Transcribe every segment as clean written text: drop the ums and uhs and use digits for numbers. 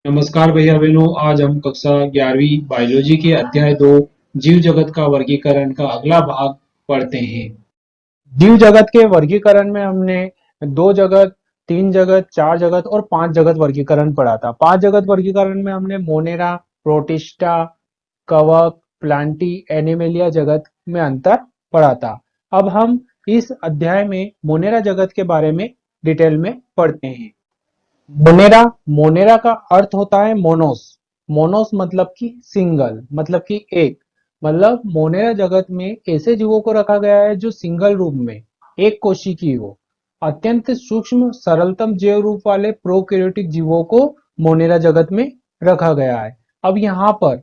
नमस्कार भैया बहनों। आज हम कक्षा 11वीं बायोलॉजी के अध्याय 2 जीव जगत का वर्गीकरण का अगला भाग पढ़ते हैं। जीव जगत के वर्गीकरण में हमने दो जगत, तीन जगत, चार जगत और पांच जगत वर्गीकरण पढ़ा था। पांच जगत वर्गीकरण में हमने मोनेरा, प्रोटिस्टा, कवक, प्लांटी, एनिमेलिया जगत में अंतर पढ़ा था। अब हम इस अध्याय में मोनेरा जगत के बारे में डिटेल में पढ़ते हैं। मोनेरा, मोनेरा का अर्थ होता है मोनोस। मोनोस मतलब कि सिंगल, मतलब कि एक। मतलब मोनेरा जगत में ऐसे जीवों को रखा गया है जो सिंगल रूप में एक कोशिकीय हो। अत्यंत सूक्ष्म सरलतम जैव रूप वाले प्रोकैरियोटिक जीवों को मोनेरा जगत में रखा गया है। अब यहाँ पर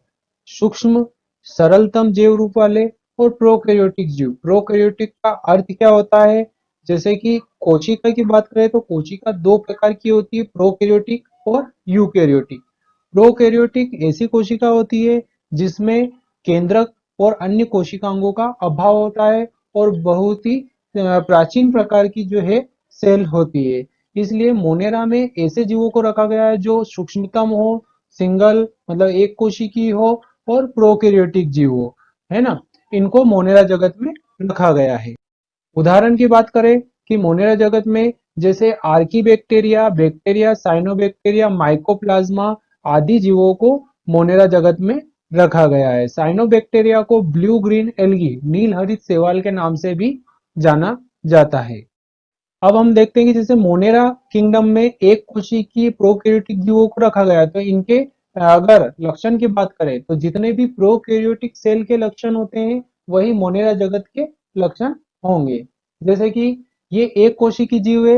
सूक्ष्म सरलतम जैव रूप वाले और प्रोकैरियोटिक जीव, प्रोकैरियोटिक का अर्थ क्या होता है? जैसे कि कोशिका की बात करें तो कोशिका दो प्रकार की होती है, प्रोकैरियोटिक और यूकैरियोटिक। प्रोकैरियोटिक ऐसी कोशिका होती है जिसमें केंद्रक और अन्य कोशिकांगों का अभाव होता है और बहुत ही प्राचीन प्रकार की जो है सेल होती है। इसलिए मोनेरा में ऐसे जीवों को रखा गया है जो सूक्ष्मतम हो, सिंगल मतलब एक कोशिकीय हो और प्रोकैरियोटिक जीव हो, है ना। इनको मोनेरा जगत में रखा गया है। उदाहरण की बात करें कि मोनेरा जगत में जैसे आर्कीबैक्टीरिया, बैक्टीरिया, साइनोबैक्टीरिया, माइकोप्लाज्मा आदि जीवों को मोनेरा जगत में रखा गया है। साइनोबैक्टीरिया को ब्लू ग्रीन एल्गी, नील हरित शैवाल के नाम से भी जाना जाता है। अब हम देखते हैं कि जैसे मोनेरा किंगडम में एक कोशिकीय प्रोकैरियोटिक जीवों को रखा गया है, तो इनके अगर लक्षण की बात करें तो जितने भी प्रोकैरियोटिक सेल के लक्षण होते हैं वही मोनेरा जगत के लक्षण होंगे। जैसे कि ये एक कोशिकीय जीव है,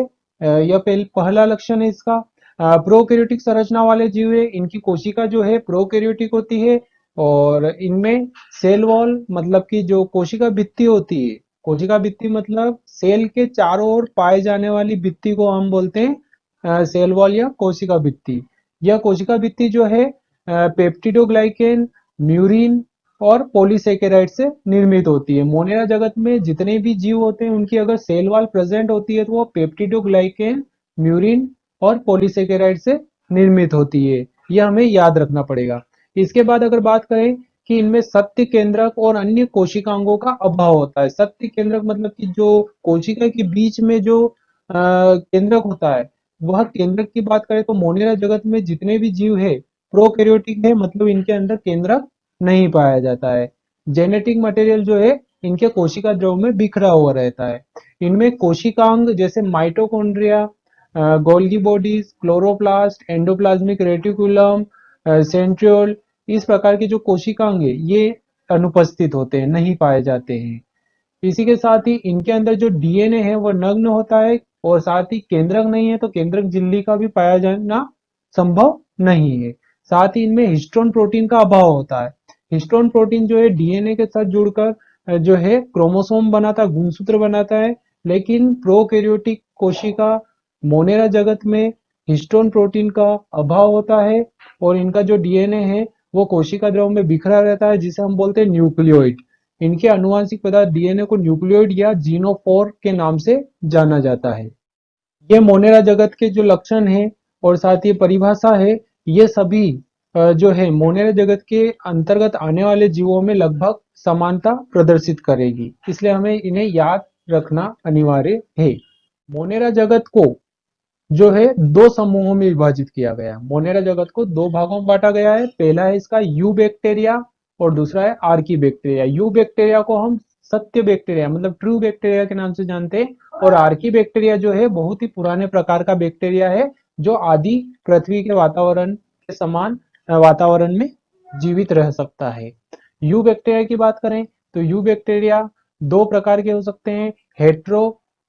यह पहला लक्षण है इसका। प्रोकैरियोटिक संरचना वाले जीव है, इनकी कोशिका जो है प्रोकैरियोटिक होती है और इनमें सेल वॉल मतलब कि जो कोशिका भित्ति होती है, कोशिका भित्ति मतलब सेल के चारों ओर पाए जाने वाली भित्ति को हम बोलते हैं सेल वॉल या कोशिका भित्ति। यह कोशिका भित्ति जो है पेप्टिडोग्लाइकेन, म्यूरिन और पॉलीसेकेराइड से निर्मित होती है। मोनेरा जगत में जितने भी जीव होते हैं उनकी अगर सेल वॉल प्रेजेंट होती है तो वो पेप्टिडोग्लाइकेन, म्यूरिन और पॉलीसेकेराइड से निर्मित होती है। यह हमें याद रखना पड़ेगा। इसके बाद अगर बात करें कि इनमें सत्य केंद्रक और अन्य कोशिकांगों का अभाव होता है। सत्य केंद्रक मतलब कि जो कोशिका के बीच में जो केंद्रक होता है, वह केंद्रक की बात करें तो मोनेरा जगत में जितने भी जीव है प्रोकैरियोटिक है, मतलब इनके अंदर केंद्रक नहीं पाया जाता है। जेनेटिक मटेरियल जो है इनके कोशिका द्रव में बिखरा हुआ रहता है। इनमें कोशिकांग जैसे mitochondria, Golgi bodies, chloroplast, endoplasmic reticulum, centriole, इस प्रकार के जो कोशिकांग है ये अनुपस्थित होते हैं, नहीं पाए जाते हैं। इसी के साथ ही इनके अंदर जो डीएनए है वो नग्न होता है और साथ ही केंद्रक नहीं है तो केंद्रक झिल्ली का भी पाया जाना संभव नहीं है। साथ ही इनमें हिस्टोन प्रोटीन का अभाव होता है। हिस्टोन प्रोटीन जो है डीएनए के साथ जुड़कर जो है क्रोमोसोम बनाता है, गुणसूत्र बनाता है। लेकिन प्रोकैरियोटिक कोशिका मोनेरा जगत में हिस्टोन प्रोटीन का अभाव होता है और इनका जो डीएनए है वो कोशिका द्रव में बिखरा रहता है, जिसे हम बोलते हैं न्यूक्लियोइड। इनके आनुवंशिक पदार्थ डीएनए को न्यूक्लियोइड या जीनोफोर के नाम से जाना जाता है। ये मोनेरा जगत के जो लक्षण हैं और साथ ही परिभाषा है, ये सभी जो है मोनेरा जगत के अंतर्गत आने वाले जीवों में लगभग समानता प्रदर्शित करेगी, इसलिए हमें इन्हें याद रखना अनिवार्य है। मोनेरा जगत को जो है दो समूहों में विभाजित किया गया है। मोनेरा जगत को दो भागों में बांटा गया है। पहला है इसका यू बैक्टीरिया और दूसरा है आर्की बैक्टीरिया। यू बैक्टीरिया को हम सत्य बैक्टीरिया मतलब ट्रू बैक्टीरिया के नाम से जानते हैं और आर्की बैक्टीरिया जो है बहुत ही पुराने प्रकार का बैक्टीरिया है जो आदि पृथ्वी के वातावरण के समान वातावरण में जीवित रह सकता है। यू बैक्टीरिया की बात करें तो यू बैक्टीरिया दो प्रकार के हो सकते हैं, हेट्रो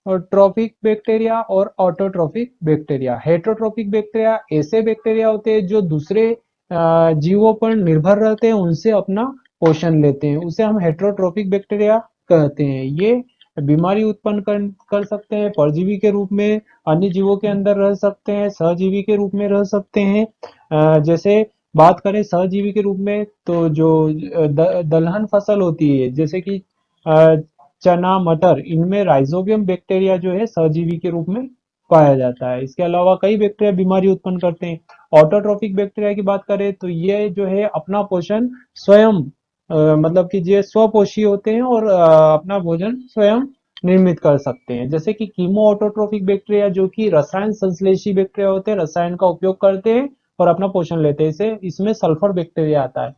और ट्रॉपिक बैक्टीरिया और ऑटोट्रॉपिक बैक्टीरिया। हेटरोट्रॉपिक बैक्टीरिया ऐसे बैक्टीरिया होते हैं जो दूसरे जीवों पर निर्भर रहते हैं, उनसे अपना पोषण लेते हैं, उसे हम हेटरोट्रॉपिक बैक्टीरिया कहते हैं। ये बीमारी उत्पन्न कर सकते हैं, परजीवी के रूप में अन्य जीवों के अंदर रह सकते हैं, सहजीवी के रूप में रह सकते हैं। जैसे बात करें सहजीवी के रूप में तो जो दलहन फसल होती है जैसे कि अ, चना, मटर, इनमें राइजोबियम बैक्टीरिया जो है सहजीवी के रूप में पाया जाता है। इसके अलावा कई बैक्टीरिया बीमारी उत्पन्न करते हैं ऑटोट्रोफिक बैक्टीरिया की बात करें तो ये जो है अपना पोषण स्वयं मतलब कि ये स्वपोषी होते हैं और अपना भोजन स्वयं निर्मित कर सकते हैं। जैसे कि कीमो ऑटोट्रोफिक बैक्टीरिया जो कि रसायन संश्लेषी बैक्टीरिया होते हैं, रसायन का उपयोग करते हैं और अपना पोषण लेते हैं। इसे इसमें सल्फर बैक्टीरिया आता है।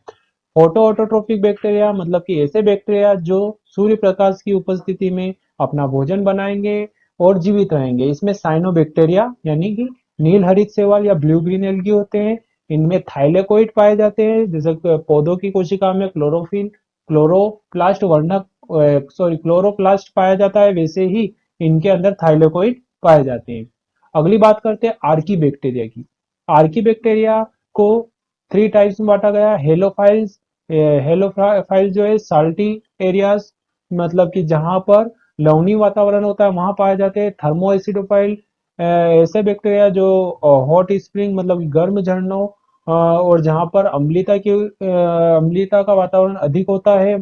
फोटो ऑटोट्रोफिक बैक्टीरिया मतलब कि ऐसे बैक्टीरिया जो सूर्य प्रकाश की उपस्थिति में अपना भोजन बनाएंगे और जीवित रहेंगे। इसमें साइनोबैक्टीरिया यानी कि नील हरित शैवाल या ब्लू ग्रीन एल्गी होते हैं। इनमें थाइलेकोइड पाए जाते हैं, जैसे पौधों की कोशिका में क्लोरोफिल क्लोरोप्लास्ट वर्णक क्लोरोप्लास्ट पाया जाता है, वैसे ही इनके अंदर थाइलेकोइड पाए जाते हैं। अगली बात करते हैं आर्की बैक्टीरिया की। आर्की बैक्टीरिया को थ्री टाइप्स में बांटा गया है। हेलोफाइल्स, हेलोफाइल जो है साल्टी एरियाज मतलब कि जहां पर लवणीय वातावरण होता है वहां पाए जाते हैं। थर्मो एसिडोफाइल ऐसे बैक्टीरिया जो हॉट स्प्रिंग मतलब गर्म झरनों और जहां पर अम्लीयता का वातावरण अधिक होता है,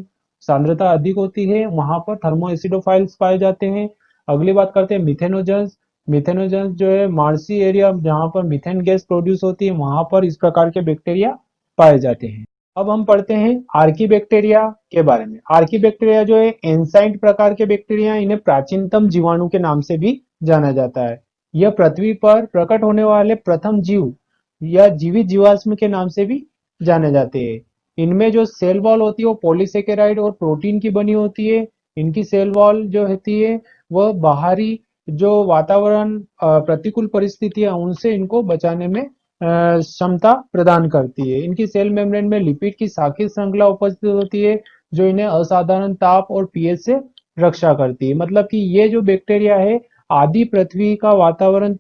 सांद्रता अधिक होती है, वहां पर थर्मो एसिडोफाइल्स पाए जाते हैं। अगली बात करते हैं मिथेनोजन्स। मिथेनोजन्स जो है मार्सी एरिया जहां पर मीथेन गैस प्रोड्यूस होती है वहां पर इस प्रकार के बैक्टीरिया पाए जाते हैं। अब हम पढ़ते हैं आर्की बैक्टीरिया के बारे में। आर्की बैक्टीरिया जो है एंसाइंट प्रकार के बैक्टीरिया, इन्हें प्राचीनतम जीवाणु के नाम से भी जाना जाता है। यह पृथ्वी पर प्रकट होने वाले प्रथम जीव या जीवित जीवाश्म के नाम से भी जाने जाते हैं। इनमें जो सेल वॉल होती है वो पॉलीसेकेराइड और प्रोटीन की बनी होती है। इनकी सेल वॉल जो होती है वह बाहरी जो वातावरण प्रतिकूल परिस्थितियां उनसे इनको बचाने में क्षमता प्रदान करती है। इनकी सेल मेम्ब्रेन में लिपिड की शाखीय श्रृंखला उपस्थित होती है जो इन्हें असाधारण ताप और पीएच से रक्षा करती है। मतलब कि ये जो बैक्टीरिया है आदि पृथ्वी का वातावरण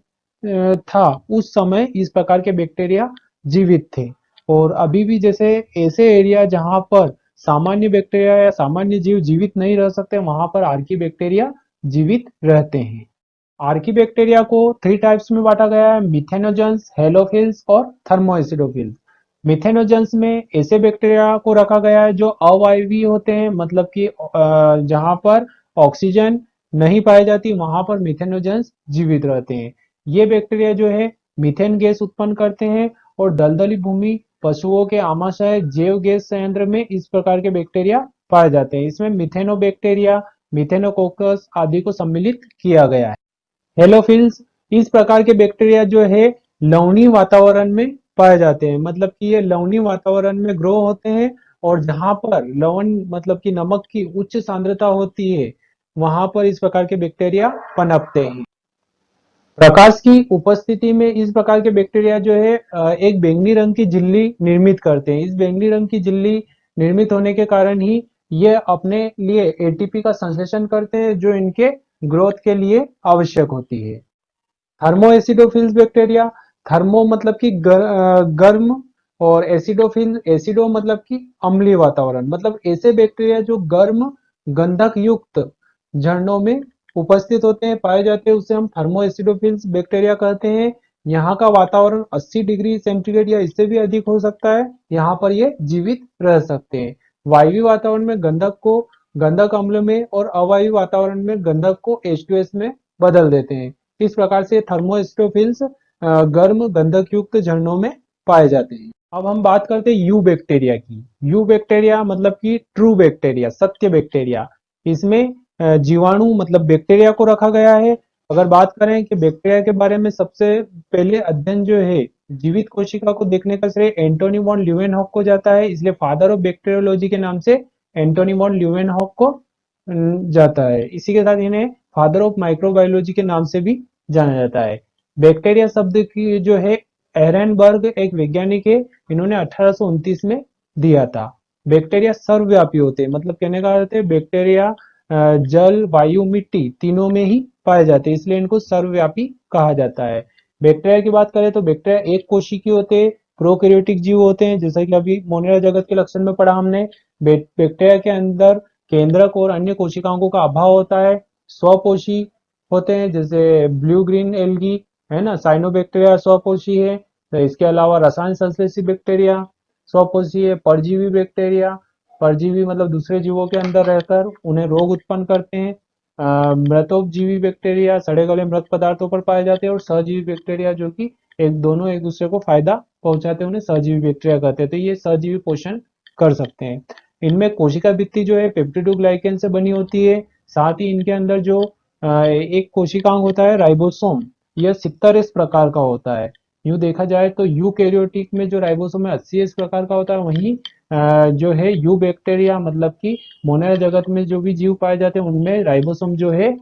था उस समय इस प्रकार के बैक्टीरिया जीवित थे। और अभी भी जैसे ऐसे एरिया जहां पर सामान्य बैक्टीरिया या सामान्य जीव जीवित नहीं रह सकते वहां पर आर्की बैक्टीरिया जीवित रहते हैं। आर्की बैक्टीरिया को थ्री टाइप्स में बांटा गया है, मिथेनोजेंस, हेलोफिल्स और थर्मोएसिडोफिल्स। मिथेनोजेंस में ऐसे बैक्टीरिया को रखा गया है जो अवायवीय होते हैं, मतलब कि जहां पर ऑक्सीजन नहीं पाई जाती वहां पर मिथेनोजेंस जीवित रहते हैं। ये बैक्टीरिया जो है मीथेन गैस उत्पन्न करते हैं और दलदली भूमि, पशुओं के आमाशय, जैव गैस संयंत्र में इस प्रकार के बैक्टीरिया पाए जाते हैं। इसमें मिथेनोबैक्टीरिया, मिथेनोकोकस आदि को सम्मिलित किया गया है। हेलोफिल्स इस प्रकार के बैक्टीरिया जो है लवणीय वातावरण में पाए जाते हैं, मतलब कि ये लवणीय वातावरण में ग्रो होते हैं और जहां पर लवण मतलब कि नमक की उच्च सांद्रता होती है वहां पर इस प्रकार के बैक्टीरिया पनपते हैं। प्रकाश की उपस्थिति में इस प्रकार के बैक्टीरिया जो है एक बैंगनी रंग की झिल्ली निर्मित करते हैं। इस बैंगनी रंग की झिल्ली निर्मित होने के कारण ही ये अपने लिए एटीपी का संश्लेषण करते हैं जो इनके ग्रोथ के लिए आवश्यक होती है। थर्मो एसिडोफिल्स बैक्टीरिया, थर्मो मतलब कि गर्म और एसिडोफिल, एसिडो मतलब कि अम्लीय वातावरण, मतलब ऐसे बैक्टीरिया जो गर्म गंधक युक्त झरनों में उपस्थित होते हैं पाए जाते हैं उसे हम थर्मो एसिडोफिल्स बैक्टीरिया कहते हैं। यहाँ का वातावरण 80 डिग्री सेंटीग्रेड या इससे भी अधिक हो सकता है, यहाँ पर ये जीवित रह सकते हैं। वायवीय वातावरण में गंधक को गंधक अम्ल में और अवायवीय वातावरण में गंधक को H2S में बदल देते हैं। इस प्रकार से थर्मोस्टेफिल्स गर्म गंधक युक्त झरनों में पाए जाते हैं। अब हम बात करते हैं यू बैक्टीरिया की। यू बैक्टीरिया मतलब कि ट्रू बैक्टीरिया, सत्य बैक्टीरिया। इसमें जीवाणु मतलब बैक्टीरिया को रखा गया है। अगर बात करें कि बैक्टीरिया के बारे में सबसे पहले अध्ययन जो है जीवित कोशिका को देखने का श्रेय एंटोनी वॉन ल्यूवेनहॉक को जाता है, इसलिए फादर ऑफ बैक्टीरियोलॉजी के नाम से एंटोनी वॉन ल्यूवेनहॉक को जाता है। इसी के साथ इन्हें फादर ऑफ माइक्रोबायोलॉजी के नाम से भी जाना जाता है। बैक्टीरिया शब्द की जो है एहरेनबर्ग एक वैज्ञानिक है, इन्होंने 1829 में दिया था। बैक्टीरिया सर्वव्यापी होते हैं, मतलब कहने का अर्थ है बैक्टीरिया जल, वायु, मिट्टी तीनों में ही पाए जाते हैं, इसलिए इनको सर्वव्यापी कहा जाता है। बैक्टीरिया की बात करें तो बैक्टीरिया एक कोशिकीय होते हैं, प्रोकैरियोटिक जीव होते हैं, जैसा कि अभी मोनिरा जगत के लक्षण में पढ़ा हमने। बैक्टीरिया के अंदर केंद्रक और अन्य कोशिकाओं का अभाव होता है। स्वपोषी होते हैं जैसे ब्लू ग्रीन एल्गी है ना, साइनोबैक्टीरिया स्वपोषी है। तो इसके अलावा रसायन संश्लेषी बैक्टीरिया स्वपोषी है। परजीवी बैक्टीरिया, परजीवी मतलब दूसरे जीवों के अंदर रहकर उन्हें रोग उत्पन्न करते हैं। मृतोपजीवी बैक्टीरिया सड़े गले मृत पदार्थों पर पाए जाते हैं और सहजीवी बैक्टीरिया जो कि एक दोनों एक दूसरे को फायदा पहुंचाते हैं, उन्हें सहजीवी बैक्टीरिया कहते हैं। तो ये सहजीवी पोषण कर सकते हैं। इनमें कोशिका भित्ति जो है पेप्टिडोग्लाइकेन से बनी होती है। साथ ही इनके अंदर जो एक कोशिकांग होता है राइबोसोम, यह 70S प्रकार का होता है। यूं देखा जाए तो यूकैरियोटिक में जो राइबोसोम है 80S प्रकार का होता है, वहीं जो है यू बैक्टीरिया मतलब कि मोनेरा जगत में जो भी जीव पाए जाते हैं उनमें राइबोसोम जो है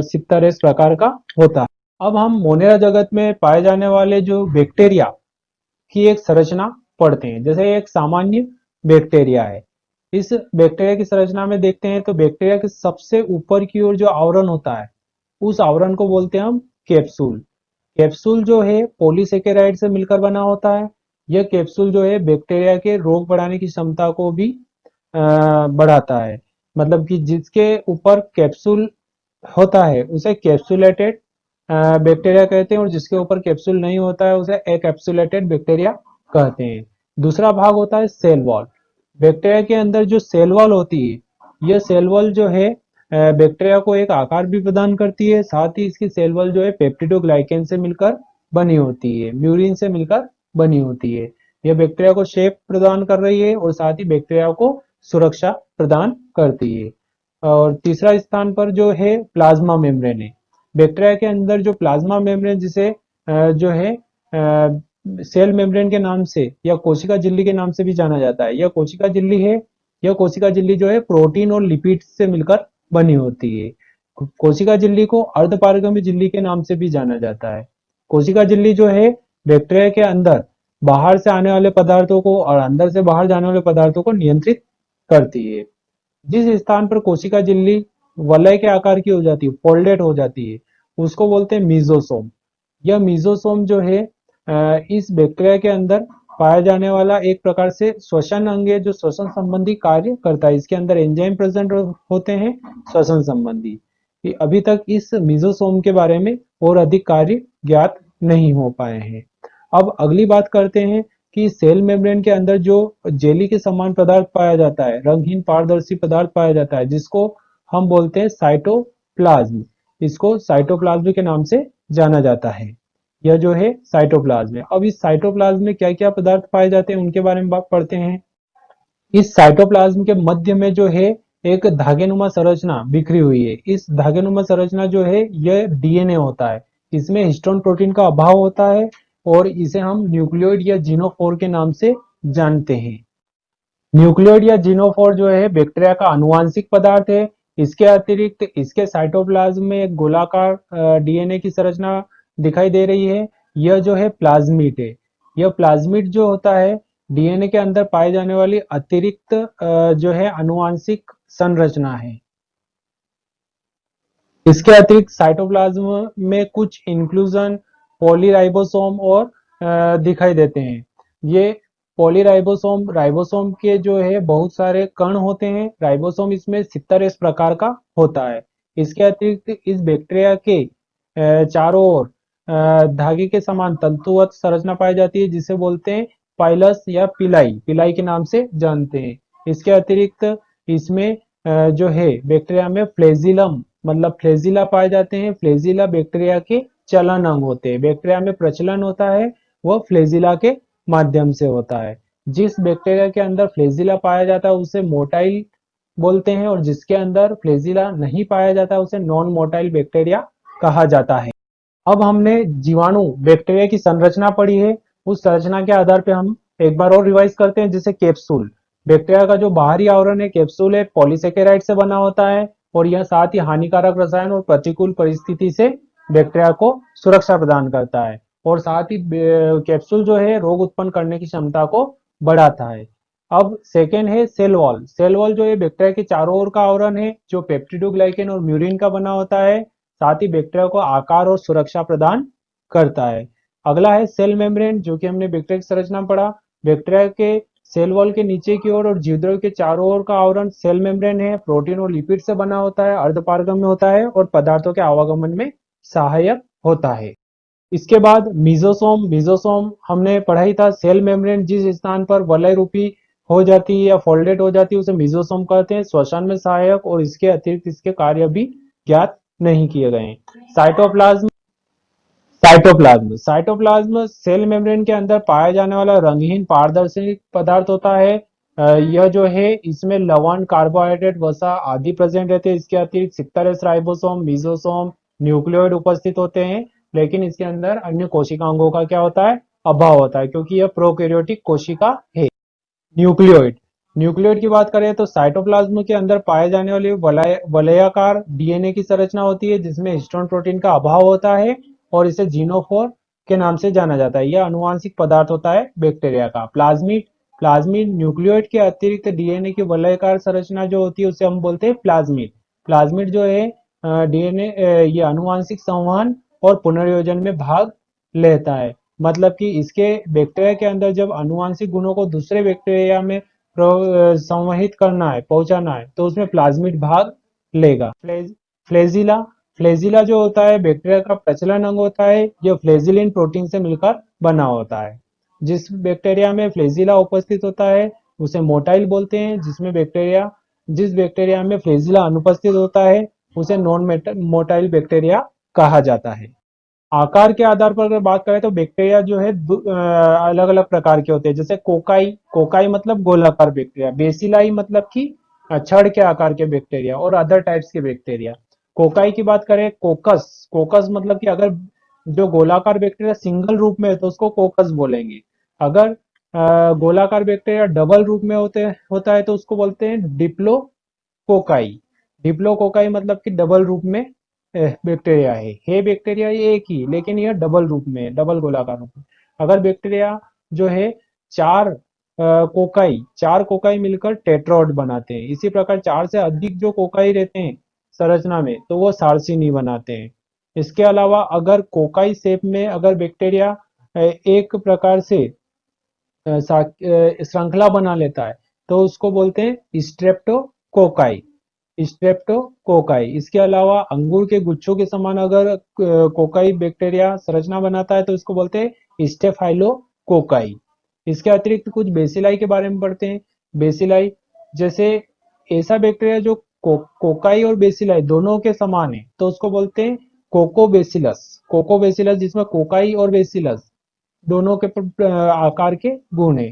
70S प्रकार का होता है। अब हम मोनेरा जगत में पाए जाने वाले जो बैक्टीरिया की एक संरचना पढ़ते हैं। जैसे एक सामान्य बैक्टीरिया है, इस बैक्टीरिया की संरचना में देखते हैं तो बैक्टीरिया के सबसे ऊपर की ओर जो आवरण होता है उस आवरण को बोलते हैं हम कैप्सूल। कैप्सूल जो है पॉलीसेकेराइड से मिलकर बना होता है। यह कैप्सूल जो है बैक्टीरिया के रोग बढ़ाने की क्षमता को भी बढ़ाता है। मतलब कि जिसके ऊपर कैप्सूल होता है उसे कैप्सुलेटेड बैक्टीरिया कहते हैं, और जिसके ऊपर कैप्सूल नहीं होता है उसे एकैप्सुलेटेड बैक्टीरिया कहते हैं। दूसरा भाग होता है सेल वॉल। बैक्टीरिया के अंदर जो सेल वॉल होती है, यह सेल वॉल जो है बैक्टीरिया को एक आकार भी प्रदान करती है। साथ ही इसकी सेल वॉल जो है पेप्टिडोग्लाइकेन से मिलकर बनी होती है, म्यूरिन से मिलकर बनी होती है। यह बैक्टीरिया को शेप प्रदान कर रही है और साथ ही बैक्टीरिया को सुरक्षा प्रदान करती है। और तीसरा स्थान पर जो है प्लाज्मा मेम्ब्रेन है। बैक्टीरिया के अंदर जो प्लाज्मा मेम्ब्रेन, जिसे जो है सेल मेम्ब्रेन के नाम से या कोशिका झिल्ली के नाम से भी जाना जाता है, यह कोशिका झिल्ली है। यह कोशिका झिल्ली जो है प्रोटीन और लिपिड से मिलकर बनी होती है। कोशिका झिल्ली को अर्धपारगमी झिल्ली के नाम से भी जाना जाता है। कोशिका झिल्ली जो है बैक्टीरिया के अंदर बाहर से आने वाले पदार्थों को और अंदर से बाहर जाने वाले पदार्थों को नियंत्रित करती है। जिस स्थान पर कोशिका झिल्ली वलय के आकार की हो जाती है, फोल्डेड हो जाती है, उसको बोलते हैं मीजोसोम। यह मीजोसोम जो है इस बैक्टीरिया के अंदर पाया जाने वाला एक प्रकार से श्वसन अंग है, जो श्वसन संबंधी कार्य करता है। इसके अंदर एंजाइम प्रेजेंट होते हैं श्वसन संबंधी। अभी तक इस मीजोसोम के बारे में और अधिक कार्य ज्ञात नहीं हो पाए हैं। अब अगली बात करते हैं कि सेल मेम्ब्रेन के अंदर जो जेली के समान पदार्थ पाया जाता है, रंगहीन पारदर्शी पदार्थ पाया जाता है, जिसको हम बोलते हैं साइटोप्लाज्म। इसको साइटोप्लाज्म के नाम से जाना जाता है। यह जो है साइटोप्लाज्म है। अब इस साइटोप्लाज्म में क्या क्या पदार्थ पाए जाते हैं उनके बारे में बात पढ़ते हैं। इस साइटोप्लाज्म के मध्य में जो है एक धागेनुमा संरचना बिखरी हुई है। इस धागेनुमा संरचना जो है यह डीएनए होता है। इसमें हिस्टोन प्रोटीन का अभाव होता है और इसे हम न्यूक्लियोइड या जीनोफोर के नाम से जानते हैं। न्यूक्लियोइड या जीनोफोर जो है बैक्टीरिया का आनुवांशिक पदार्थ है। इसके अतिरिक्त इसके साइटोप्लाज्म में एक गोलाकार डीएनए की संरचना दिखाई दे रही है। यह जो है प्लाज्मिड है। यह प्लाज्मिड जो होता है डीएनए के अंदर पाई जाने वाली अतिरिक्त जो है आनुवांशिक संरचना है। इसके अतिरिक्त साइटोप्लाज्म में कुछ इंक्लूजन पॉलीराइबोसोम और दिखाई देते हैं। ये पॉलीराइबोसोम राइबोसोम के जो है बहुत सारे कण होते हैं। राइबोसोम इसमें 70S प्रकार का होता है। इसके अतिरिक्त इस बैक्टीरिया के चारों ओर धागे के समान तंतुवत संरचना पाई जाती है, जिसे बोलते हैं पाइलस या पिलाई, पिलाई के नाम से जानते हैं। इसके अतिरिक्त इसमें जो है बैक्टीरिया में फ्लैजिलम मतलब फ्लैजिला पाए जाते हैं। फ्लैजिला बैक्टीरिया के चलन अंग होते हैं। बैक्टीरिया में प्रचलन होता है वह फ्लैजिला के माध्यम से होता है। जिस बैक्टीरिया के अंदर फ्लैजिला पाया जाता है उसे मोटाइल बोलते हैं, और जिसके अंदर फ्लैजिला नहीं पाया जाता उसे नॉन मोटाइल बैक्टीरिया कहा जाता है। अब हमने जीवाणु बैक्टीरिया की संरचना पढ़ी है। उस संरचना के आधार पर हम एक बार और रिवाइज करते हैं। जैसे कैप्सूल, बैक्टीरिया का जो बाहरी आवरण है कैप्सूल है, पॉलीसेकेराइड से बना होता है और यह साथ ही हानिकारक रसायन और प्रतिकूल परिस्थिति से बैक्टीरिया को सुरक्षा प्रदान करता है। और साथ ही कैप्सूल जो है रोग उत्पन्न करने की क्षमता को बढ़ाता है। अब सेकेंड है सेल वॉल। सेल वॉल जो है बैक्टीरिया के चारों ओर का आवरण है, जो पेप्टिडोग्लाइकेन और म्यूरिन का बना होता है। साथ ही बैक्टीरिया को आकार और सुरक्षा प्रदान करता है। अगला है सेल मेम्ब्रेन, जो कि हमने बैक्टीरिया की संरचना पढ़ा। बैक्टीरिया के सेल वॉल के नीचे की ओर और जीवद्रव्य के चारों ओर का आवरण सेल मेम्ब्रेन है। प्रोटीन और लिपिड से बना होता है, अर्धपारगम्य होता है और पदार्थों के आवागमन में सहायक होता है। इसके बाद मीजोसोम। मीजोसोम हमने पढ़ा ही था। सेल मेम्ब्रेन जिस स्थान पर वलय रूपी हो जाती है या फोल्डेड हो जाती है उसे मीजोसोम कहते हैं। श्वसन में सहायक, और इसके अतिरिक्त इसके कार्य भी ज्ञात नहीं किए गए हैं। Cytoplasm cytoplasm cytoplasm cell membrane के अंदर पाया जाने वाला रंगहीन पारदर्शी पदार्थ होता है। यह जो है इसमें लवण, कार्बोहाइड्रेट, वसा आदि प्रेजेंट रहते हैं। इसके अतिरिक्त 70 राइबोसोम, मीजोसोम, न्यूक्लियोइड उपस्थित होते हैं। लेकिन इसके अंदर अन्य कोशिकांगों का क्या होता है, अभाव होता है, क्योंकि यह प्रोकैरियोटिक कोशिका है। न्यूक्लियोइड न्यूक्लियोइड की बात करें तो साइटोप्लाज्म के अंदर पाए जाने वाली वलयाकार डीएनए की संरचना होती है, जिसमें हिस्टोन प्रोटीन का अभाव होता है और इसे जीनोफोर के नाम से जाना जाता है। यह अनुवांशिक पदार्थ होता है बैक्टीरिया का। प्लाज्मिड प्लाज्मिड न्यूक्लियोइड के अतिरिक्त डीएनए की वलयाकार संरचना जो होती है उसे हम बोलते हैं प्लाज्मिड। प्लाज्मिड जो है डीएनए ये अनुवांशिक संवहन और पुनर्योजन में भाग लेता है। मतलब कि इसके बैक्टीरिया के अंदर जब अनुवांशिक गुणों को दूसरे बैक्टीरिया में संवहित करना है, पहुंचाना है, तो उसमें प्लाज्मिड भाग लेगा। फ्लेजिला फ्लेजिला जो होता है बैक्टीरिया का प्रचलन अंग होता है। यह फ्लेजिलिन प्रोटीन से मिलकर बना होता है। जिस बैक्टीरिया में फ्लेजिला उपस्थित होता है उसे मोटाइल बोलते हैं। जिस बैक्टीरिया में फ्लेजिला अनुपस्थित होता है उसे नॉन मोटाइल बैक्टीरिया कहा जाता है। आकार के आधार पर अगर बात करें तो बैक्टीरिया जो है अलग अलग प्रकार के होते हैं। जैसे कोकाई कोकाई मतलब गोलाकार बैक्टीरिया, बेसिलाई मतलब कि छड़ के आकार के बैक्टीरिया, और अदर टाइप्स के बैक्टीरिया। कोकाई की बात करें, कोकस कोकस मतलब कि अगर जो गोलाकार बैक्टीरिया सिंगल रूप में है तो उसको कोकस बोलेंगे। अगर गोलाकार बैक्टीरिया डबल रूप में होता है तो उसको बोलते हैं डिप्लो कोकाई। डिप्लोकोकाई मतलब कि डबल रूप में बैक्टीरिया है बैक्टीरिया ये एक ही, लेकिन यह डबल रूप में है, डबल गोलाकार रूप में। अगर बैक्टीरिया जो है चार चार कोकाई मिलकर टेट्राड बनाते हैं। इसी प्रकार चार से अधिक जो कोकाई रहते हैं संरचना में तो वो सार्सिनी बनाते हैं। इसके अलावा अगर कोकाई शेप में अगर बैक्टीरिया एक प्रकार से श्रृंखला बना लेता है तो उसको बोलते हैं स्ट्रेप्टोकोकाई। स्ट्रेप्टोकोकाई। इसके अलावा अंगूर के गुच्छों के समान अगर कोकाई बैक्टीरिया संरचना बनाता है तो इसको बोलते हैं स्टेफाइलोकोकाई। इसके अतिरिक्त कुछ बेसिलाई के बारे में पढ़ते हैं। बेसिलाई जैसे ऐसा बैक्टीरिया जो कोकाई और बेसिलाई दोनों के समान है तो उसको बोलते हैं कोकोबेसिलस। कोकोबेसिलस जिसमें कोकाई और बेसिलस दोनों के आकार के गुण है।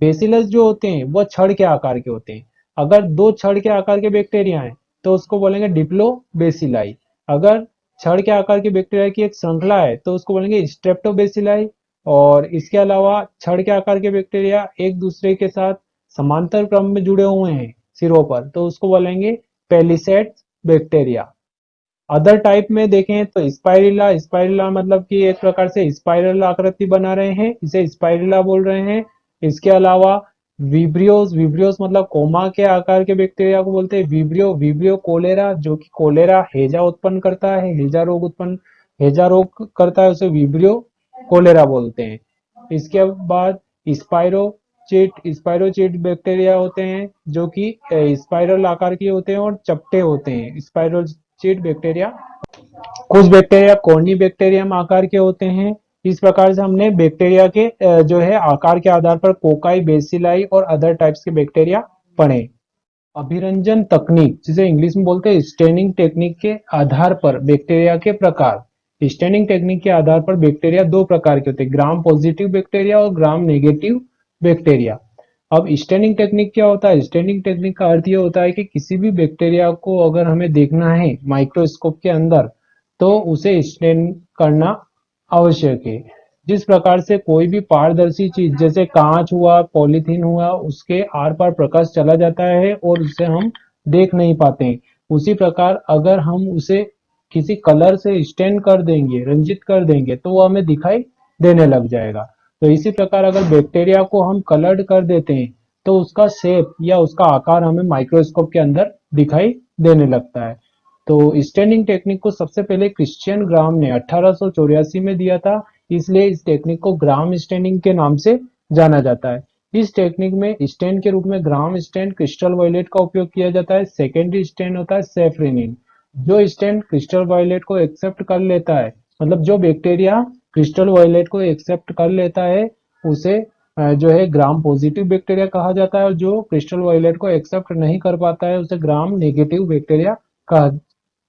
बेसिलस जो होते हैं वो छड़ के आकार के होते हैं। अगर दो छड़ के आकार के बैक्टीरिया हैं तो उसको बोलेंगे डिप्लो बेसिलाई। अगर छड़ के आकार के बैक्टीरिया की एक श्रृंखला है तो उसको बोलेंगे स्ट्रेप्टोबेसिलाई। और इसके अलावा छड़ के आकार के बैक्टीरिया एक दूसरे के साथ समांतर क्रम में जुड़े हुए हैं सिरों पर तो उसको बोलेंगे पेलिसेड बैक्टीरिया। अदर टाइप में देखें तो स्पाइरिला स्पाइरिला मतलब कि एक प्रकार से स्पाइरल आकृति बना रहे हैं, इसे स्पाइरिला बोल रहे हैं। इसके अलावा विब्रियोस विब्रियोस मतलब कोमा के आकार के बैक्टीरिया को बोलते हैं विब्रियो। विब्रियो कोलेरा जो कि कोलेरा हैजा उत्पन्न करता है, हैजा रोग करता है, उसे विब्रियो कोलेरा बोलते हैं। इसके बाद स्पाइरोचीट बैक्टीरिया होते हैं जो कि स्पाइरल आकार के होते हैं और चपटे होते हैं। स्पाइरोचीट बैक्टीरिया। कुछ बैक्टीरिया कॉर्नी बैक्टीरियम आकार के होते हैं। इस प्रकार से हमने बैक्टीरिया के जो है आकार के आधार पर कोकाई, बेसिलाई और अदर टाइप्स के बैक्टीरिया पढ़े। अभिरंजन तकनीक जिसे इंग्लिश में बोलते हैं स्टेनिंग टेक्निक के आधार पर बैक्टीरिया के प्रकार। स्टेनिंग टेक्निक के आधार पर बैक्टीरिया दो प्रकार के होते हैं, ग्राम पॉजिटिव बैक्टीरिया और ग्राम नेगेटिव बैक्टीरिया। अब स्टेनिंग टेक्निक क्या होता है? स्टेनिंग टेक्निक का अर्थ ये होता है कि किसी भी बैक्टीरिया को अगर हमें देखना है माइक्रोस्कोप के अंदर तो उसे स्टेन करना आवश्यक है। जिस प्रकार से कोई भी पारदर्शी चीज जैसे कांच हुआ, पॉलीथीन हुआ, उसके आर पार प्रकाश चला जाता है और उसे हम देख नहीं पाते हैं, उसी प्रकार अगर हम उसे किसी कलर से स्टेन कर देंगे, रंजित कर देंगे, तो वो हमें दिखाई देने लग जाएगा। तो इसी प्रकार अगर बैक्टीरिया को हम कलर्ड कर देते हैं तो उसका शेप या उसका आकार हमें माइक्रोस्कोप के अंदर दिखाई देने लगता है। तो स्टेनिंग टेक्निक को सबसे पहले क्रिश्चियन ग्राम ने 1884 में दिया था, इसलिए इस टेक्निक को ग्राम स्टेनिंग के नाम से जाना जाता है। इस टेक्निक में स्टेन के रूप में ग्राम स्टेन, क्रिस्टल वायलेट का उपयोग किया जाता है। सेकेंडरी स्टेन होता है सेफ्रेनिन। जो स्टेन क्रिस्टल वायलेट को एक्सेप्ट कर लेता है, मतलब जो बैक्टीरिया क्रिस्टल वायलेट को एक्सेप्ट कर लेता है उसे जो है ग्राम पॉजिटिव बैक्टीरिया कहा जाता है, और जो क्रिस्टल वायलेट को एक्सेप्ट नहीं कर पाता है उसे ग्राम नेगेटिव बैक्टीरिया कहा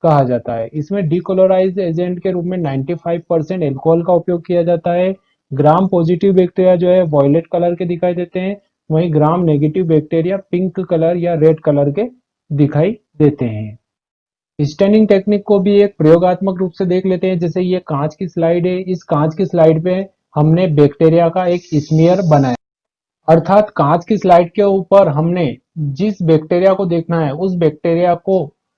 कहा जाता है। इसमें डीकोलोराइज एजेंट के रूप में 95% एल्कोहल का उपयोग किया जाता है। ग्राम पॉजिटिव बैक्टीरिया जो है वॉयलेट कलर के दिखाई देते हैं, वहीं gram negative bacteria pink colour या रेड कलर के दिखाई देते हैं। स्टैनिंग टेक्निक को भी एक प्रयोगात्मक रूप से देख लेते हैं। जैसे ये कांच की स्लाइड है, इस कांच की स्लाइड पे हमने बैक्टीरिया का एक स्मीयर बनाया, अर्थात कांच की स्लाइड के ऊपर हमने जिस बैक्टीरिया को देखना है उस बैक्टीरिया को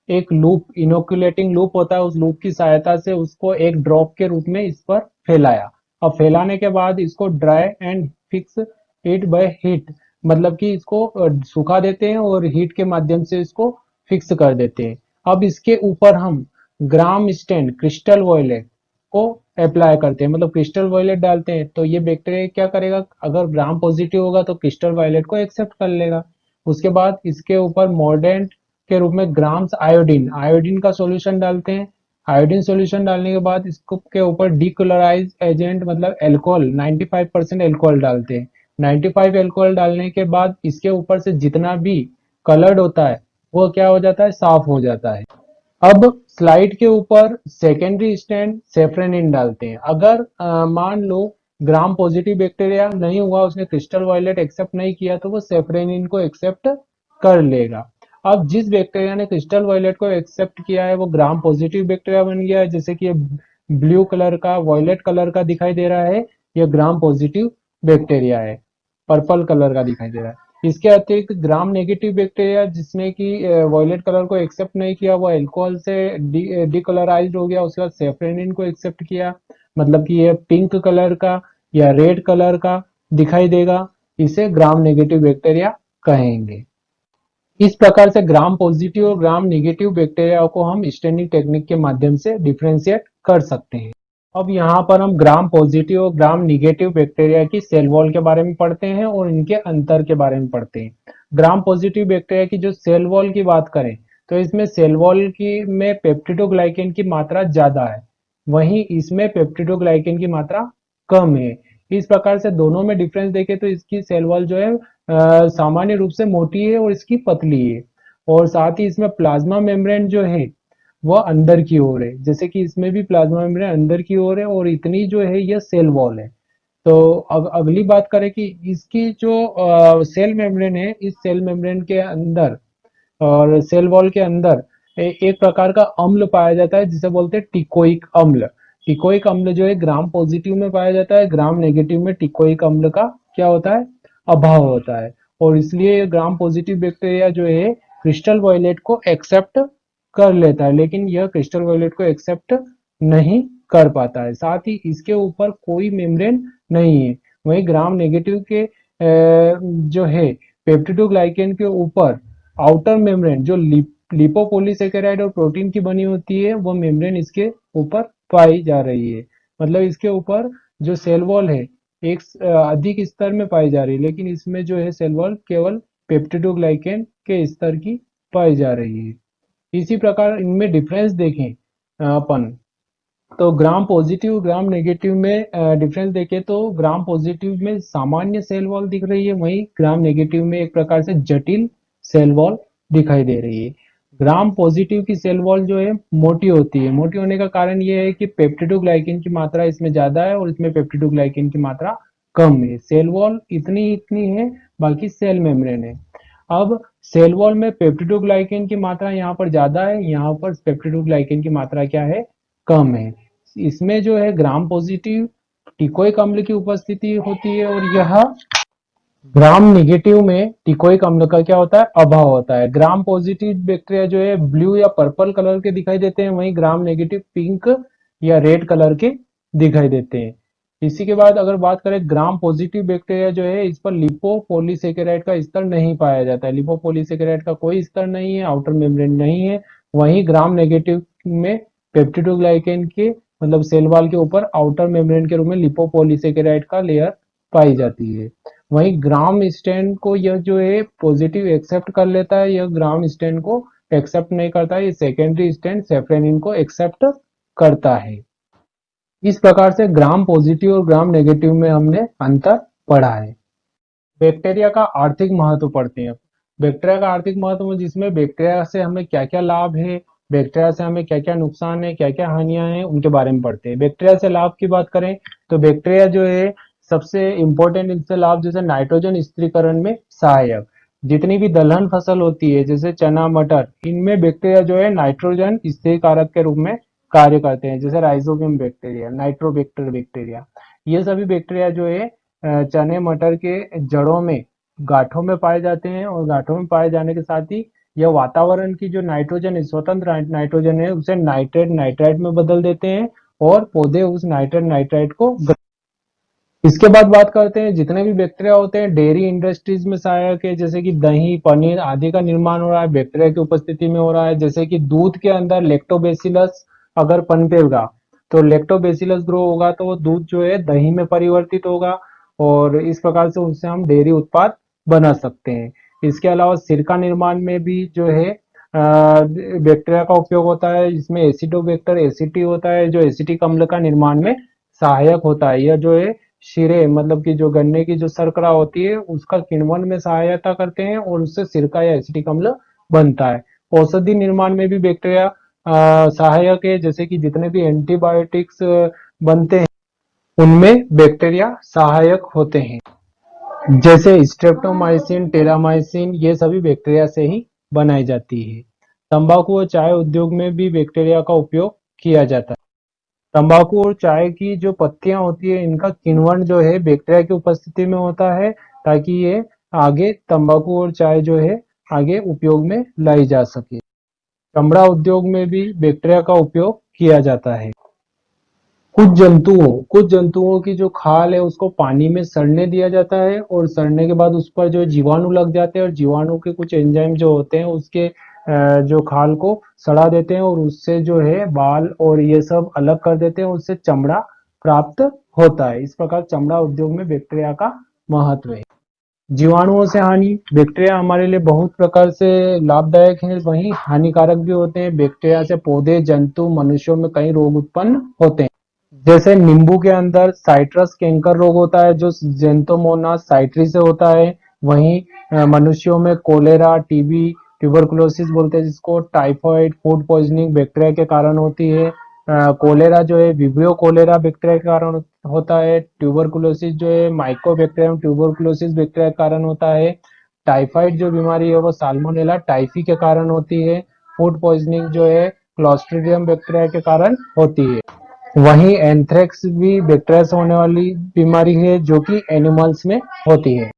एक लूप, इनोकुलेटिंग लूप होता है, उस लूप की सहायता से उसको एक ड्रॉप के रूप में इस पर फैलाया। अब फैलाने के बाद इसको dry and fix it by heat, मतलब कि इसको सुखा देते हैं और हीट के माध्यम से इसको फिक्स कर देते हैं। अब इसके ऊपर हम ग्राम स्टैंड क्रिस्टल वॉयलेट को अप्लाई करते हैं, मतलब क्रिस्टल वायलेट डालते हैं, तो ये बैक्टीरिया क्या करेगा, अगर ग्राम पॉजिटिव होगा तो क्रिस्टल वायलेट को एक्सेप्ट कर लेगा। उसके बाद इसके ऊपर मॉर्डेंट के रूप में ग्राम्स आयोडीन, आयोडीन का सॉल्यूशन डालते हैं। आयोडीन सॉल्यूशन डालने के बाद इसको के ऊपर डीक्लोराइज एजेंट मतलब एल्कोहल 95% एल्कोहल डालते हैं। 95 एल्कोहल डालने के बाद इसके ऊपर से जितना भी कलर्ड होता है वो क्या हो जाता है, साफ हो जाता है। अब स्लाइड के ऊपर सेकेंडरी स्टैंड सेफ्रेनिन डालते हैं। अगर मान लो ग्राम पॉजिटिव बैक्टीरिया नहीं हुआ, उसने क्रिस्टल वायलेट एक्सेप्ट नहीं किया, तो वो सेफ्रेनिन को एक्सेप्ट कर लेगा। अब जिस बैक्टीरिया ने क्रिस्टल वायलेट को एक्सेप्ट किया है वो ग्राम पॉजिटिव बैक्टीरिया बन गया है, जैसे कि ये ब्लू कलर का, वॉयलेट कलर का दिखाई दे रहा है, ये ग्राम पॉजिटिव बैक्टीरिया है, पर्पल कलर का दिखाई दे रहा है। इसके अतिरिक्त ग्राम नेगेटिव बैक्टीरिया जिसने कि वॉयलेट कलर को एक्सेप्ट नहीं किया, वो अल्कोहल से डीकलराइज्ड हो गया, उसके बाद सेफ्रेनिन को एक्सेप्ट किया, मतलब कि ये पिंक कलर का या रेड कलर का दिखाई देगा, इसे ग्राम नेगेटिव बैक्टीरिया कहेंगे। इस प्रकार से ग्राम पॉजिटिव और ग्राम नेगेटिव बैक्टीरिया को हम स्टैंडिंग टेक्निक के माध्यम से डिफ्रेंशिएट कर सकते हैं। अब यहाँ पर हम ग्राम पॉजिटिव और ग्राम निगेटिव बैक्टीरिया की सेल वॉल के बारे में पढ़ते हैं और इनके अंतर के बारे में पढ़ते हैं। ग्राम पॉजिटिव बैक्टीरिया की जो सेल वॉल की बात करें तो इसमें सेल वॉल की में पेप्टिडोग्लाइकेन की मात्रा ज्यादा है, वहीं इसमें पेप्टिडोग्लाइकेन की मात्रा कम है। इस प्रकार से दोनों में डिफरेंस देखें तो इसकी सेल वॉल जो है सामान्य रूप से मोटी है और इसकी पतली है, और साथ ही इसमें प्लाज्मा मेम्ब्रेन जो है वह अंदर की ओर है, जैसे कि इसमें भी प्लाज्मा मेम्ब्रेन अंदर की ओर है और इतनी जो है यह सेल वॉल है। तो अब अगली बात करें कि इसकी जो सेल मेम्ब्रेन है, इस सेल मेम्ब्रेन के अंदर और सेल वॉल के अंदर एक प्रकार का अम्ल पाया जाता है जिसे बोलते हैं टिकोइक अम्ल। टिकोइक अम्ल जो है ग्राम पॉजिटिव में पाया जाता है, ग्राम नेगेटिव में टिकोइक अम्ल का क्या होता है, अभाव होता है, और इसलिए ग्राम पॉजिटिव बैक्टीरिया जो है क्रिस्टल वायलेट को एक्सेप्ट कर लेता है, लेकिन यह क्रिस्टल वायलेट को एक्सेप्ट नहीं कर पाता है, साथ ही इसके ऊपर कोई मेम्ब्रेन नहीं है। वहीं ग्राम नेगेटिव के जो है पेप्टिडोग्लाइकेन के ऊपर आउटर मेम्ब्रेन जो लिपोपोलीसेकेराइड और प्रोटीन की बनी होती है वो मेम्ब्रेन इसके ऊपर पाई जा रही है, मतलब इसके ऊपर जो सेल वॉल है एक अधिक स्तर में पाई जा रही है, लेकिन इसमें जो है सेल वॉल केवल पेप्टिडोग्लाइकेन के स्तर की पाई जा रही है। इसी प्रकार इनमें डिफरेंस देखें अपन तो ग्राम पॉजिटिव ग्राम नेगेटिव में डिफरेंस देखें तो ग्राम पॉजिटिव में सामान्य सेल वॉल दिख रही है, वहीं ग्राम नेगेटिव में एक प्रकार से जटिल सेल वॉल दिखाई दे रही है। ग्राम पॉजिटिव की सेल वॉल जो है मोटी होती है, मोटी होने का कारण यह है कि पेप्टिडोग्लाइकेन की मात्रा इसमें ज्यादा है और इसमें पेप्टिडोग्लाइकेन की मात्रा कम है। सेल वॉल इतनी इतनी है, बाकी सेल मेम्ब्रेन है। अब सेल वॉल में पेप्टिडोग्लाइकेन की मात्रा यहाँ पर ज्यादा है, यहाँ पर पेप्टिडोग्लाइकेन की मात्रा क्या है, कम है। इसमें जो है ग्राम पॉजिटिव टिकोइक अम्ल की उपस्थिति होती है और यह ग्राम नेगेटिव में टिकोइक अम्ल का क्या होता है, अभाव होता है। ग्राम पॉजिटिव बैक्टीरिया जो है ब्लू या पर्पल कलर के दिखाई देते हैं, वहीं ग्राम नेगेटिव पिंक या रेड कलर के दिखाई देते हैं। इसी के बाद अगर बात करें ग्राम पॉजिटिव बैक्टीरिया जो है इस पर लिपोपोलीसेकेराइड का स्तर नहीं पाया जाता है, लिपोपोलीसेकेराइड का कोई स्तर नहीं है, आउटर मेम्ब्रेन नहीं है। वहीं ग्राम नेगेटिव में पेप्टिडोग्लाइकेन के मतलब सेल वॉल के ऊपर आउटर मेम्ब्रेन के रूप में लिपोपोलीसेकेराइड का लेयर पाई जाती है। वहीं ग्राम स्टैंड को यह जो है पॉजिटिव एक्सेप्ट कर लेता है, यह ग्राम स्टैंड को एक्सेप्ट नहीं करता है, ये सेकेंडरी स्टैंड सेफ्रेनिन को एक्सेप्ट करता है। इस प्रकार से ग्राम पॉजिटिव और ग्राम नेगेटिव में हमने अंतर पढ़ा है। बैक्टीरिया का आर्थिक महत्व पढ़ते हैं। बैक्टीरिया का आर्थिक महत्व जिसमें बैक्टीरिया से हमें क्या क्या लाभ है बैक्टीरिया से हमें क्या क्या नुकसान है, क्या क्या हानियां हैं, उनके बारे में पढ़ते हैं। बैक्टीरिया से लाभ की बात करें तो बैक्टीरिया जो है सबसे इम्पोर्टेंट इनसे लाभ जैसे नाइट्रोजन स्थिरीकरण में सहायक। जितनी भी दलहन फसल होती है जैसे चना मटर, इनमें बैक्टीरिया जो है नाइट्रोजन स्थिरीकारक के रूप में कार्य करते हैं, जैसे राइजोबियम बैक्टीरिया, नाइट्रोबैक्टर बैक्टीरिया। ये सभी बैक्टीरिया जो है चने मटर के जड़ों में, गांठों में पाए जाते हैं, और गांठों में पाए जाने के साथ ही यह वातावरण की जो नाइट्रोजन है, स्वतंत्र नाइट्रोजन है, उसे नाइट्रेट नाइट्राइट में बदल देते हैं और पौधे उस नाइट्रेट नाइट्राइट को। इसके बाद बात करते हैं जितने भी बैक्टीरिया होते हैं डेयरी इंडस्ट्रीज में सहायक है, जैसे कि दही पनीर आदि का निर्माण हो रहा है बैक्टीरिया की उपस्थिति में हो रहा है। जैसे कि दूध के अंदर लैक्टोबैसिलस अगर पनपेगा तो लैक्टोबैसिलस ग्रो होगा तो वो दूध जो है दही में परिवर्तित होगा, और इस प्रकार से उससे हम डेयरी उत्पाद बना सकते हैं। इसके अलावा सिरका निर्माण में भी जो है बैक्टीरिया का उपयोग होता है, इसमें एसिडोबैक्टर एसिटी होता है जो एसिटिक अम्ल का निर्माण में सहायक होता है। यह जो है शीरे मतलब कि जो गन्ने की जो शर्करा होती है उसका किण्वन में सहायता करते हैं और उससे सिरका या एसिटिक अम्ल बनता है। औषधि निर्माण में भी बैक्टीरिया सहायक है, जैसे कि जितने भी एंटीबायोटिक्स बनते हैं उनमें बैक्टीरिया सहायक होते हैं, जैसे स्ट्रेप्टोमाइसिन टेरामाइसिन, ये सभी बैक्टीरिया से ही बनाई जाती है। तंबाकू और चाय उद्योग में भी बैक्टीरिया का उपयोग किया जाता है। तंबाकू और चाय की जो पत्तियां होती है इनका किण्वन जो है बैक्टीरिया की उपस्थिति में होता है, ताकि ये आगे तंबाकू और चाय जो है आगे उपयोग में लाई जा सके। चमड़ा उद्योग में भी बैक्टीरिया का उपयोग किया जाता है। कुछ जंतुओं की जो खाल है उसको पानी में सड़ने दिया जाता है, और सड़ने के बाद उस पर जो जीवाणु लग जाते हैं, और जीवाणु के कुछ एंजाइम जो होते हैं उसके जो खाल को सड़ा देते हैं, और उससे जो है बाल और ये सब अलग कर देते हैं, उससे चमड़ा प्राप्त होता है। इस प्रकार चमड़ा उद्योग में बैक्टीरिया का महत्व है। जीवाणुओं से हानि, बैक्टीरिया हमारे लिए बहुत प्रकार से लाभदायक है, वहीं हानिकारक भी होते हैं। बैक्टीरिया से पौधे जंतु मनुष्यों में कई रोग उत्पन्न होते हैं, जैसे नींबू के अंदर साइट्रस कैंकर रोग होता है जो जेंटोमोनास साइट्री से होता है। वहीं मनुष्यों में कोलेरा टीबी ट्यूबरकुलोसिस बोलते हैं जिसको, टाइफाइड फूड पॉइजनिंग बैक्टीरिया के कारण होती है। कोलेरा जो है विब्रियो कोलेरा बैक्टीरिया के कारण होता है। ट्यूबरकुलोसिस जो है माइकोबैक्टीरियम ट्यूबरकुलोसिस बैक्टीरिया के कारण होता है। टाइफाइड जो बीमारी है वो साल्मोनेला टाइफी के कारण होती है। फूड पॉइजनिंग जो है क्लॉस्ट्रिडियम बैक्टीरिया के कारण होती है। वहीं एंथ्रेक्स भी बैक्टीरिया से होने वाली बीमारी है जो कि एनिमल्स में होती है।